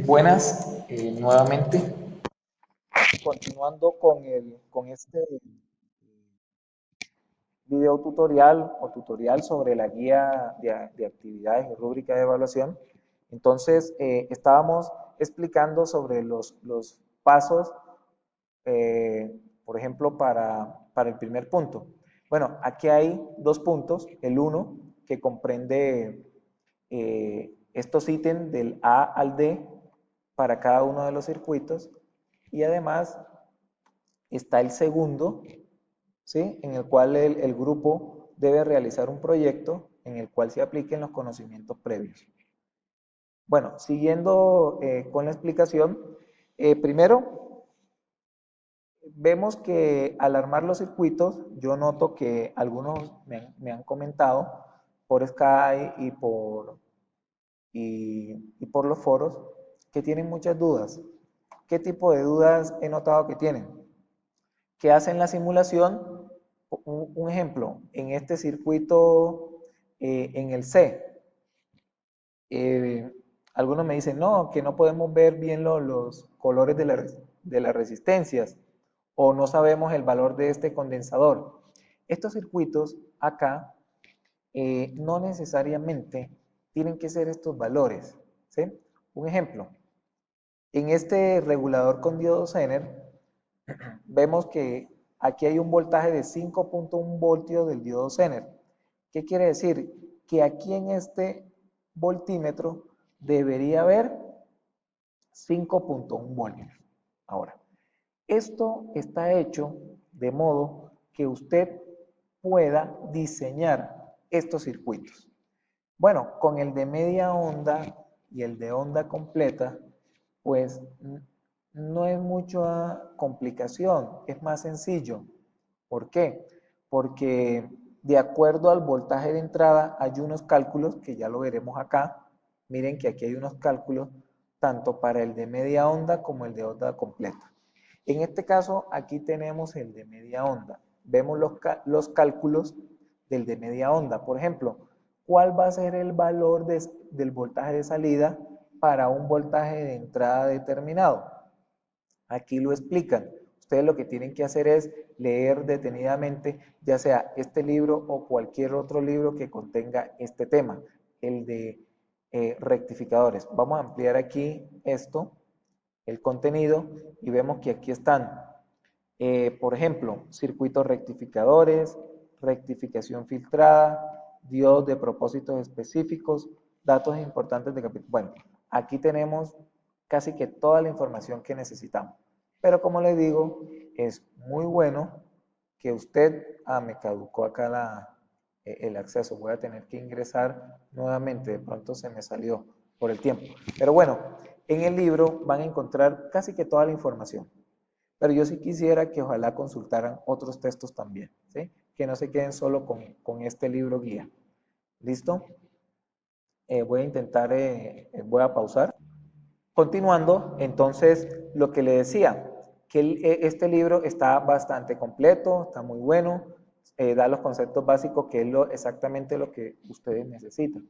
Buenas, nuevamente. Continuando con este video tutorial sobre la guía de actividades y rúbrica de evaluación. Entonces, estábamos explicando sobre los pasos, por ejemplo, para el primer punto. Bueno, aquí hay dos puntos. El uno, que comprende estos ítems del A al D para cada uno de los circuitos. Y además está el segundo, ¿sí? En el cual el grupo debe realizar un proyecto en el cual se apliquen los conocimientos previos. Bueno, siguiendo con la explicación, primero vemos que al armar los circuitos, yo noto que algunos me han comentado por Skype y por los foros que tienen muchas dudas. ¿Qué tipo de dudas he notado que tienen? Que hacen la simulación, un ejemplo, en este circuito, en el C, eh, algunos me dicen, no, que no podemos ver bien los colores de las resistencias o no sabemos el valor de este condensador. Estos circuitos acá no necesariamente tienen que ser estos valores, ¿sí? Un ejemplo, en este regulador con diodo Zener, vemos que aquí hay un voltaje de 5.1 voltios del diodo Zener. ¿Qué quiere decir? Que aquí en este voltímetro debería haber 5.1 voltios. Ahora, esto está hecho de modo que usted pueda diseñar estos circuitos. Bueno, con el de media onda y el de onda completa, pues no es mucha complicación, es más sencillo. ¿Por qué? Porque de acuerdo al voltaje de entrada hay unos cálculos que ya lo veremos acá. Miren que aquí hay unos cálculos tanto para el de media onda como el de onda completa. En este caso, aquí tenemos el de media onda. Vemos los cálculos del de media onda. Por ejemplo, ¿cuál va a ser el valor del voltaje de salida para un voltaje de entrada determinado? Aquí lo explican. Ustedes lo que tienen que hacer es leer detenidamente, ya sea este libro o cualquier otro libro que contenga este tema, el de rectificadores. Vamos a ampliar aquí esto, el contenido, y vemos que aquí están, por ejemplo, circuitos rectificadores, rectificación filtrada, diodos de propósitos específicos, datos importantes de capítulo. Bueno, aquí tenemos casi que toda la información que necesitamos. Pero como les digo, es muy bueno que usted, me caducó acá el acceso, voy a tener que ingresar nuevamente, de pronto se me salió por el tiempo. Pero bueno, en el libro van a encontrar casi que toda la información. Pero yo sí quisiera que ojalá consultaran otros textos también, ¿sí? Que no se queden solo con este libro guía. ¿Listo? Voy a intentar, voy a pausar. Continuando, entonces, lo que le decía, que este libro está bastante completo, está muy bueno, da los conceptos básicos que es exactamente lo que ustedes necesitan.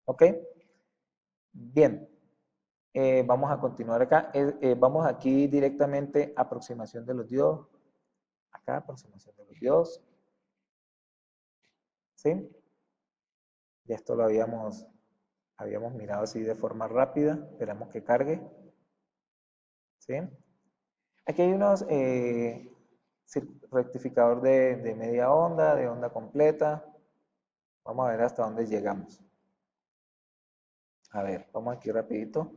¿Ok? Bien, vamos a continuar acá. Vamos aquí directamente a aproximación de los diodos. Acá, aproximación de los diodos. ¿Sí? Ya esto lo habíamos mirado así de forma rápida. Esperamos que cargue. ¿Sí? Aquí hay unos rectificador de media onda, de onda completa. Vamos a ver hasta dónde llegamos. A ver, vamos aquí rapidito.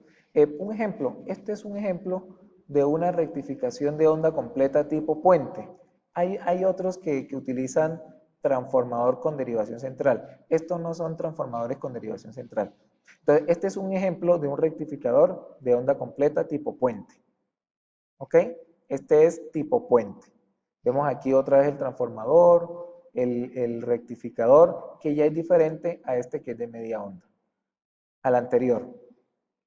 Un ejemplo, este es un ejemplo de una rectificación de onda completa tipo puente. Hay otros que utilizan transformador con derivación central. Estos no son transformadores con derivación central. Entonces, este es un ejemplo de un rectificador de onda completa tipo puente. ¿Ok? Este es tipo puente. Vemos aquí otra vez el transformador, el rectificador, que ya es diferente a este que es de media onda, al anterior.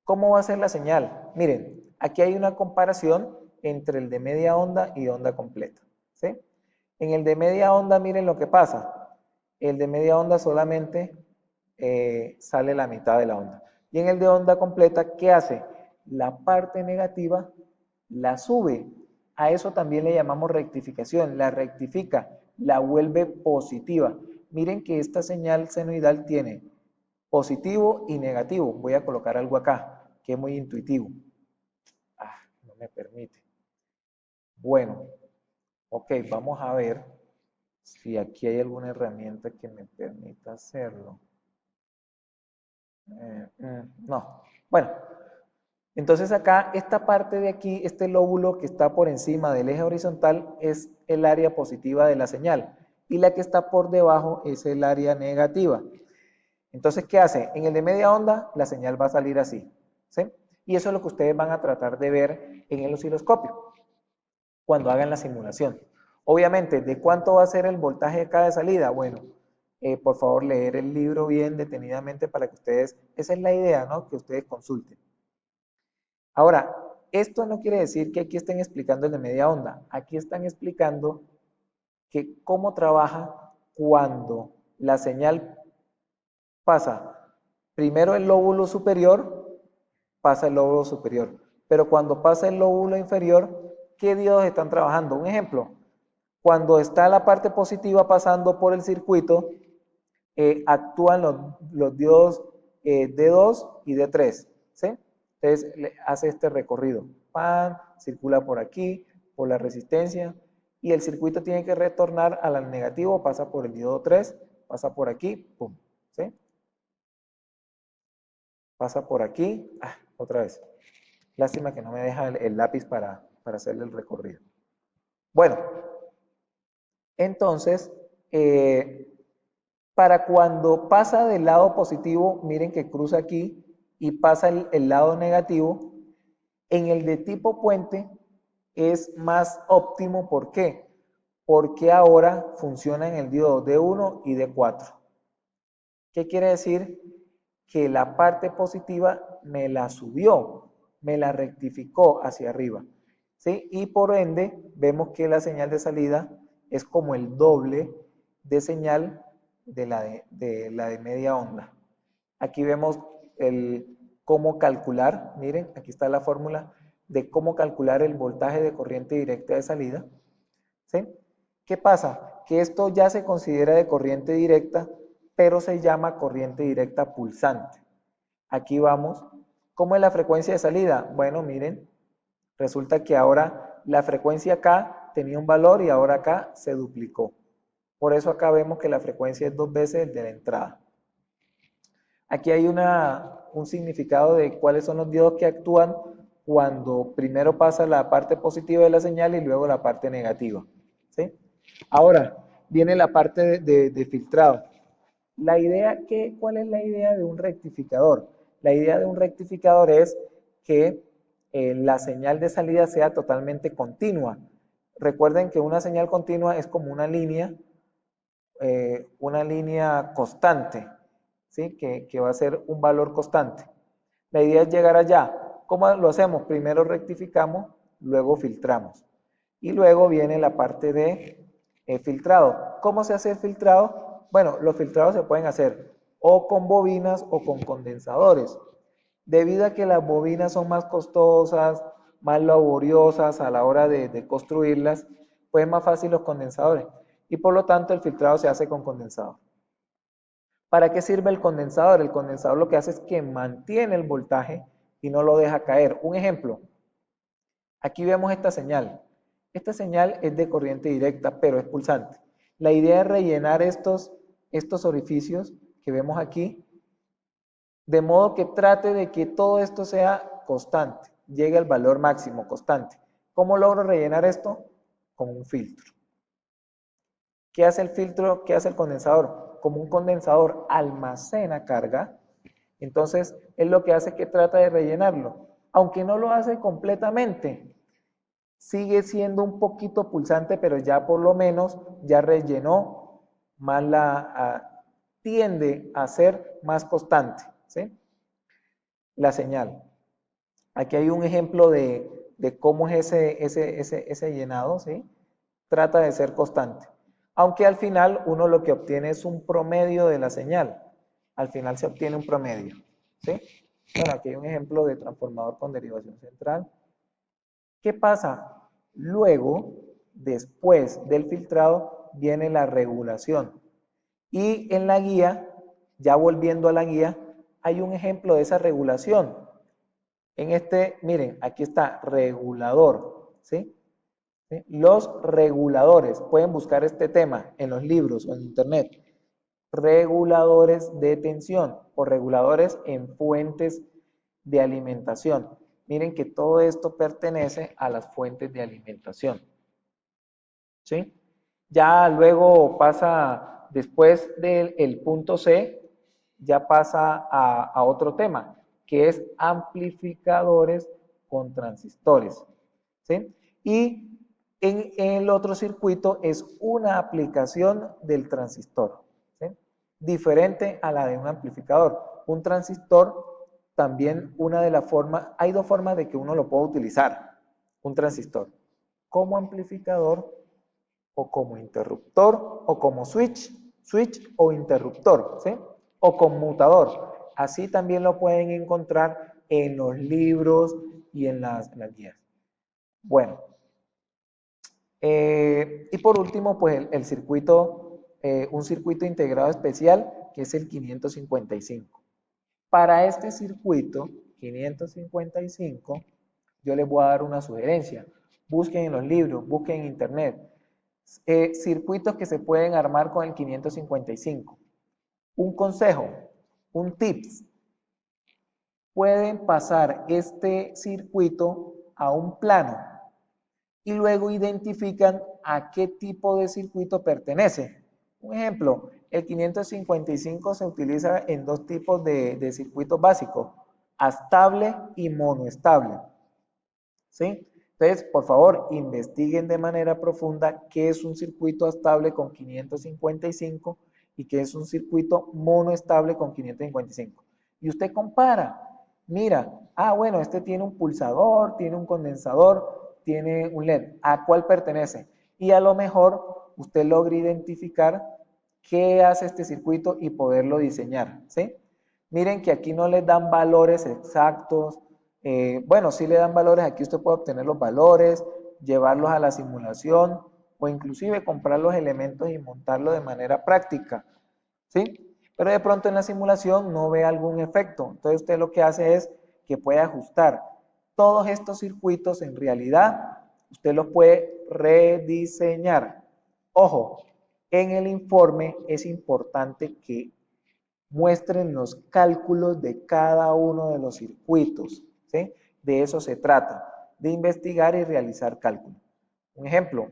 ¿Cómo va a ser la señal? Miren, aquí hay una comparación entre el de media onda y onda completa. ¿Sí? En el de media onda, miren lo que pasa. El de media onda solamente sale la mitad de la onda. Y en el de onda completa, ¿qué hace? la parte negativa la sube. A eso también le llamamos rectificación, la rectifica, la vuelve positiva. Miren que esta señal senoidal tiene positivo y negativo. Voy a colocar algo acá, que es muy intuitivo. No me permite. Bueno, ok, vamos a ver si aquí hay alguna herramienta que me permita hacerlo. No. Bueno, entonces acá, esta parte de aquí, este lóbulo que está por encima del eje horizontal es el área positiva de la señal y la que está por debajo es el área negativa. Entonces, ¿qué hace? En el de media onda, la señal va a salir así, ¿sí? Y eso es lo que ustedes van a tratar de ver en el osciloscopio cuando hagan la simulación. Obviamente, ¿de cuánto va a ser el voltaje de cada salida? Bueno, por favor, leer el libro bien detenidamente para que ustedes, esa es la idea, ¿no? Que ustedes consulten. Ahora, esto no quiere decir que aquí estén explicando el de media onda. Aquí están explicando que cómo trabaja cuando la señal pasa primero el lóbulo superior, pasa el lóbulo superior. Pero cuando pasa el lóbulo inferior, ¿qué diodos están trabajando? Un ejemplo, cuando está la parte positiva pasando por el circuito, actúan los diodos D2 y D3, ¿sí? Entonces hace este recorrido, pan, circula por aquí, por la resistencia, y el circuito tiene que retornar al negativo, pasa por el diodo 3, pasa por aquí, pum, ¿sí? Pasa por aquí, otra vez. Lástima que no me deja el lápiz para hacerle el recorrido. Bueno, entonces, para cuando pasa del lado positivo, miren que cruza aquí y pasa el lado negativo, en el de tipo puente es más óptimo. ¿Por qué? Porque ahora funciona en el diodo D1 y D4. ¿Qué quiere decir? Que la parte positiva me la subió, me la rectificó hacia arriba, ¿sí? Y por ende, vemos que la señal de salida es como el doble de señal de la de media onda. Aquí vemos cómo calcular, miren, aquí está la fórmula de cómo calcular el voltaje de corriente directa de salida, ¿sí? ¿Qué pasa? Que esto ya se considera de corriente directa, pero se llama corriente directa pulsante. Aquí vamos. ¿Cómo es la frecuencia de salida? Bueno, miren, resulta que ahora la frecuencia acá tenía un valor y ahora acá se duplicó. Por eso acá vemos que la frecuencia es 2 veces el de la entrada. Aquí hay un significado de cuáles son los diodos que actúan cuando primero pasa la parte positiva de la señal y luego la parte negativa, ¿sí? Ahora, viene la parte de filtrado. ¿Cuál es la idea de un rectificador? La idea de un rectificador es que la señal de salida sea totalmente continua. Recuerden que una señal continua es como una línea constante, ¿sí? Que va a ser un valor constante. La idea es llegar allá. ¿Cómo lo hacemos? Primero rectificamos, luego filtramos. Y luego viene la parte de filtrado. ¿Cómo se hace el filtrado? Bueno, los filtrados se pueden hacer o con bobinas o con condensadores. Debido a que las bobinas son más costosas, más laboriosas a la hora de construirlas, pues es más fácil los condensadores. Y por lo tanto el filtrado se hace con condensador. ¿Para qué sirve el condensador? El condensador lo que hace es que mantiene el voltaje y no lo deja caer. Un ejemplo, aquí vemos esta señal. Esta señal es de corriente directa, pero es pulsante. La idea es rellenar estos orificios que vemos aquí, de modo que trate de que todo esto sea constante, llegue al valor máximo constante. ¿Cómo logro rellenar esto? Con un filtro. ¿Qué hace el filtro? ¿Qué hace el condensador? Como un condensador almacena carga, entonces es lo que hace que trata de rellenarlo. Aunque no lo hace completamente, sigue siendo un poquito pulsante, pero ya por lo menos ya rellenó más tiende a ser más constante, ¿sí? La señal. Aquí hay un ejemplo de cómo es ese llenado, ¿sí? Trata de ser constante. Aunque al final uno lo que obtiene es un promedio de la señal. Al final se obtiene un promedio, ¿sí? Bueno, aquí hay un ejemplo de transformador con derivación central. ¿Qué pasa? Luego, después del filtrado, viene la regulación. Y en la guía, ya volviendo a la guía, hay un ejemplo de esa regulación. En este, miren, aquí está regulador, ¿sí? ¿Sí? Los reguladores, pueden buscar este tema en los libros o en internet. Reguladores de tensión o reguladores en fuentes de alimentación. Miren que todo esto pertenece a las fuentes de alimentación. ¿Sí? Ya luego pasa, después del punto C, ya pasa a otro tema, que es amplificadores con transistores. ¿Sí? Y en el otro circuito es una aplicación del transistor, ¿sí? Diferente a la de un amplificador. Un transistor también una de las formas, hay dos formas de que uno lo pueda utilizar, un transistor, como amplificador o como interruptor o como switch o interruptor, ¿sí? O conmutador. Así también lo pueden encontrar en los libros y en las guías. Bueno, y por último, pues el circuito, un circuito integrado especial que es el 555. Para este circuito 555, yo les voy a dar una sugerencia. Busquen en los libros, busquen en internet. Circuitos que se pueden armar con el 555. Un consejo, un tips. Pueden pasar este circuito a un plano y luego identifican a qué tipo de circuito pertenece. Un ejemplo, el 555 se utiliza en dos tipos de circuitos básicos, astable y monoestable. ¿Sí? Entonces, por favor, investiguen de manera profunda qué es un circuito estable con 555 y qué es un circuito monoestable con 555. Y usted compara, mira, bueno, este tiene un pulsador, tiene un condensador, tiene un LED, ¿a cuál pertenece? Y a lo mejor usted logra identificar qué hace este circuito y poderlo diseñar, ¿sí? Miren que aquí no les dan valores exactos, bueno, sí le dan valores, aquí usted puede obtener los valores, llevarlos a la simulación o inclusive comprar los elementos y montarlo de manera práctica, ¿sí? Pero de pronto en la simulación no ve algún efecto, entonces usted lo que hace es que puede ajustar todos estos circuitos, en realidad usted los puede rediseñar. Ojo, en el informe es importante que muestren los cálculos de cada uno de los circuitos, ¿sí? De eso se trata, de investigar y realizar cálculos. Un ejemplo,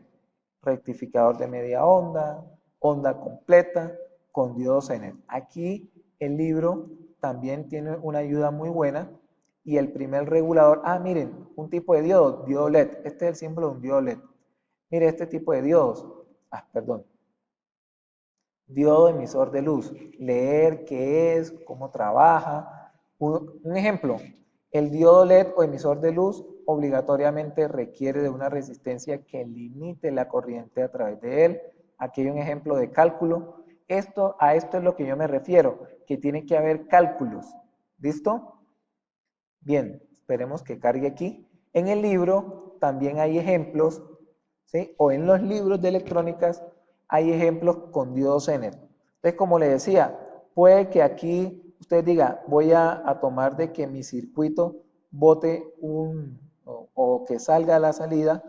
rectificador de media onda, onda completa, con diodo Zener. Aquí el libro también tiene una ayuda muy buena y el primer regulador, miren, un tipo de diodo, diodo LED, este es el símbolo de un diodo LED. Mire este tipo de diodos, perdón, diodo emisor de luz, leer qué es, cómo trabaja. Un ejemplo, el diodo LED o emisor de luz obligatoriamente requiere de una resistencia que limite la corriente a través de él. Aquí hay un ejemplo de cálculo. A esto es lo que yo me refiero, que tiene que haber cálculos. ¿Listo? Bien, esperemos que cargue aquí. En el libro también hay ejemplos, ¿sí? O en los libros de electrónicas hay ejemplos con diodo Zener. Entonces, como le decía, puede que aquí usted diga, voy a tomar de que mi circuito bote o que salga a la salida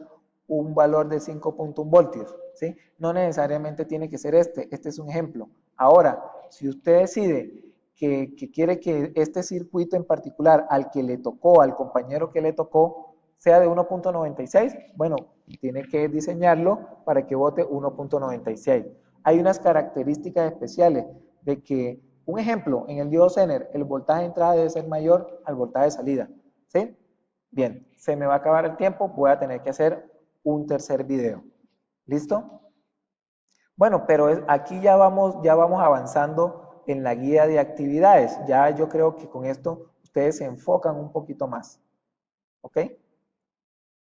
un valor de 5.1 voltios, ¿sí? No necesariamente tiene que ser este es un ejemplo. Ahora, si usted decide que quiere que este circuito en particular al que le tocó, al compañero que le tocó, sea de 1.96, bueno, tiene que diseñarlo para que vote 1.96. Hay unas características especiales de que, un ejemplo, en el diodo Zener, el voltaje de entrada debe ser mayor al voltaje de salida, ¿sí? Bien, se me va a acabar el tiempo, voy a tener que hacer un tercer video. ¿Listo? Bueno, pero aquí ya vamos avanzando en la guía de actividades. Ya yo creo que con esto ustedes se enfocan un poquito más. ¿Ok?